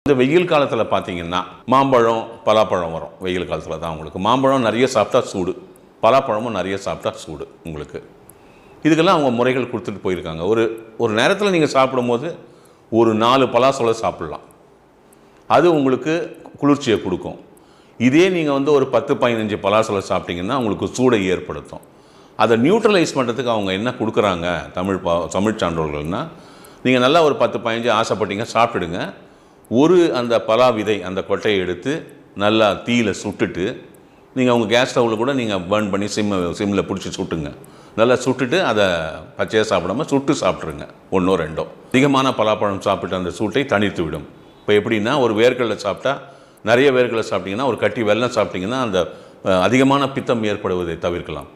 இந்த வெயில் காலத்தில் பார்த்தீங்கன்னா மாம்பழம் பலாப்பழம் வரும். வெயில் காலத்தில் தான் உங்களுக்கு மாம்பழம் நிறைய சாப்பிட்டா சூடு, பலாப்பழமும் நிறைய சாப்பிட்டா சூடு உங்களுக்கு. இதுக்கெல்லாம் அவங்க முறைகள் கொடுத்துட்டு போயிருக்காங்க. ஒரு நேரத்தில் நீங்கள் சாப்பிடும்போது ஒரு 4 பலாசொலை சாப்பிட்லாம். அது உங்களுக்கு குளிர்ச்சியை கொடுக்கும். இதே நீங்கள் வந்து ஒரு 10-15 பலாசொலை சாப்பிட்டீங்கன்னா உங்களுக்கு சூடை ஏற்படுத்தும். அதை நியூட்ரலைஸ் பண்ணுறதுக்கு அவங்க என்ன கொடுக்குறாங்க தமிழ் சான்றோர்கள்னால், நீங்கள் நல்லா ஒரு 10-15 ஆசைப்பட்டீங்க சாப்பிட்டுடுங்க. அந்த பலா விதை அந்த கொட்டையை எடுத்து நல்லா தீயில சுட்டுட்டு, நீங்கள் உங்கள் கேஸ் ஸ்டவ்வில் கூட நீங்கள் பர்ன் பண்ணி சிம்மில் பிடிச்சி சுட்டுங்க. நல்லா சுட்டுட்டு அதை பச்சையாக சாப்பிடாம சுட்டு சாப்பிட்ருங்க 1 or 2. அதிகமான பலாப்பழம் சாப்பிட்டு அந்த சூட்டை தணித்து விடும். இப்போ எப்படின்னா, ஒரு வேர்க்கடலை சாப்பிட்டா, நிறைய வேர்க்கடலை சாப்பிட்டிங்கன்னா, ஒரு கட்டி வெல்லம் சாப்பிட்டிங்கன்னா அந்த அதிகமான பித்தம் ஏற்படுவதை தவிர்க்கலாம்.